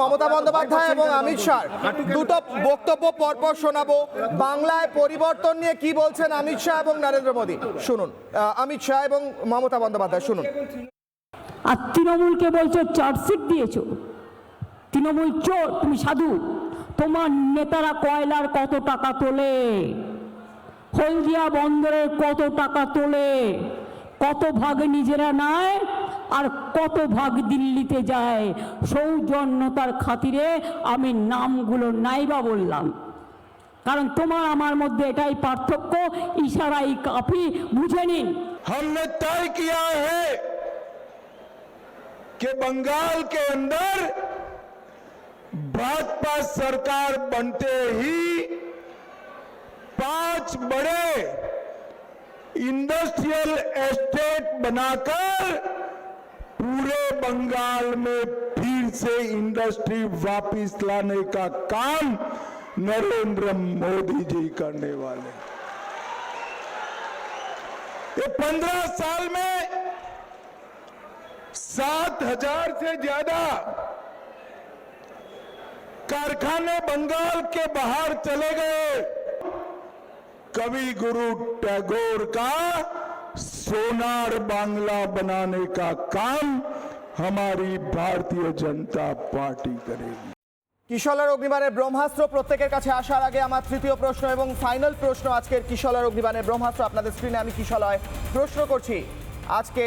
মমতা বন্দ্যোপাধ্যায় এবং অমিত শাহ দুটো বক্তব্য পরপর শোনাবো। বাংলায় পরিবর্তন নিয়ে কি বলছেন অমিত শাহ এবং নরেন্দ্র মোদী, শুনুন। অমিত শাহ এবং মমতা বন্দ্যোপাধ্যায় শুনুন। আর তৃণমূলকে বলছো চার্জশিট দিয়েছো, তৃণমূল চোর, তুমি সাধু। তোমার নেতারা কয়লার কত টাকা তোলে, হলদিয়া বন্দরের কত টাকা তোলে, কত ভাগ নিজেরা নেয় আর কত ভাগ দিল্লিতে যায়। সৌজন্যতার খাতিরে আমি নামগুলো নাইবা বললাম, কারণ তোমার আমার মধ্যে এটাই পার্থক্য। ইশারাই কাফি, বুঝে নিন। हमने तय किया है कि बंगाल के अंदर भाजपा सरकार बनते ही 5 बड़े इंडस्ट्रियल एस्टेट बनाकर पूरे बंगाल में फिर से इंडस्ट्री वापस लाने का काम नरेंद्र मोदी जी करने वाले। ये 15 साल में 7,000 से ज्यादा कारखाने बंगाल के बाहर चले गए। कवि गुरु टैगोर का सोनार बांग्ला बनाने का काम हमारी भारतीय जनता पार्टी करेगी। কিশোরের অগ্নিবাণের ব্রহ্মাস্ত্র প্রত্যেকের কাছে আসার আগে আমার তৃতীয় প্রশ্ন এবং ফাইনাল প্রশ্ন আজকের কিশোরের অগ্নিবাণের ব্রহ্মাস্ত্র আপনাদের স্ক্রিনে আমি কিশোরয় প্রশ্ন করছি। আজকে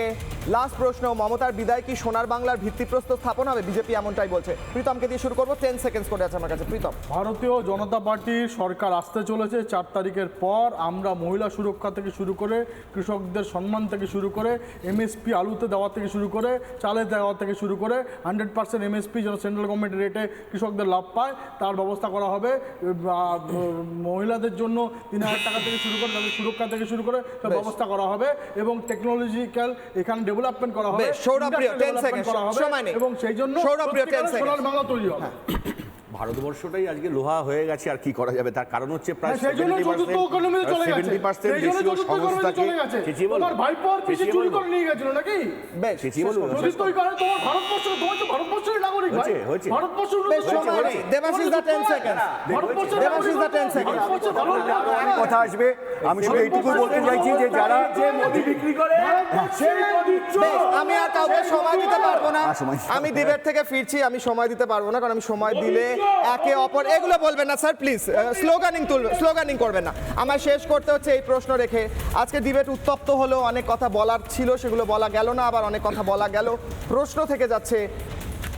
লাস্ট প্রশ্ন, মমতার বিদায় কি সোনার বাংলার ভিত্তিপ্রস্তর স্থাপন হবে? বিজেপি এমনটাই বলছে। প্রীতমকে দিয়ে শুরু করবো, 10 সেকেন্ডস করে আছে আমার কাছে। প্রীতম, ভারতীয় জনতা পার্টির সরকার আসতে চলেছে 4 তারিখের পর। আমরা মহিলা সুরক্ষা থেকে শুরু করে, কৃষকদের সম্মান থেকে শুরু করে, এমএসপি আলুতে দেওয়া থেকে শুরু করে, চালে দেওয়া থেকে শুরু করে 100% এমএসপি যেন সেন্ট্রাল গভর্নমেন্টের রেটে কৃষকদের লাভ পায় তার ব্যবস্থা করা হবে। মহিলাদের জন্য 3,000 টাকা থেকে শুরু করে, তাদের সুরক্ষা থেকে শুরু করে সব ব্যবস্থা করা হবে এবং টেকনোলজিক্যাল এখানে ডেভেলপমেন্ট করা হবে, সৌরভপ্রিয় 10 সেকেন্ড সময় নেই এবং সেই জন্য সৌরভপ্রিয় 10 সেকেন্ড সোনার বাংলা তৈরি হবে। ভারতবর্ষটাই আজকে লোহা হয়ে গেছে, আর কি করা যাবে? তার কারণ হচ্ছে প্রায় 70% দেশীয় সংস্থাকে চেঁচিয়ে বলুন। কথা আসবে। আমি শুধু এইটুকু বলতে চাইছি যে যারা বিক্রি করে, আমি আর কাউকে সময় দিতে পারবো না। আমি ডিবেট থেকে ফিরছি, আমি সময় দিতে পারবো না, কারণ আমি সময় দিলে একে অপর এগুলো বলবেন না স্যার, প্লিজ স্লোগানিং করবেন না। আমার শেষ করতে হচ্ছে এই প্রশ্ন রেখে। আজকে ডিবেট উত্তপ্ত হলো, অনেক কথা বলার ছিল সেগুলো বলা গেল না, আবার অনেক কথা বলা গেল। প্রশ্ন থেকে যাচ্ছে,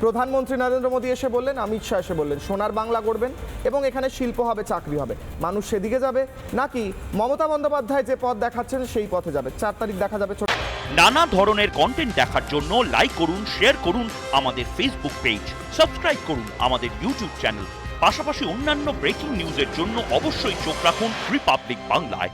প্রধানমন্ত্রী নরেন্দ্র মোদী এসে বললেন, অমিত শাহ এসে বললেন সোনার বাংলা করবেন এবং এখানে শিল্প হবে, চাকরি হবে। মানুষ সেদিকে যাবে নাকি মমতা বন্দ্যোপাধ্যায় যে পথ দেখাচ্ছেন সেই পথে যাবে? 4 তারিখ দেখা যাবে। নানা ধরনের কন্টেন্ট দেখার জন্য লাইক করুন, শেয়ার করুন আমাদের ফেসবুক পেজ, সাবস্ক্রাইব করুন আমাদের ইউটিউব চ্যানেল। পাশাপাশি অন্যান্য ব্রেকিং নিউজের জন্য অবশ্যই চোখ রাখুন রিপাবলিক বাংলায়।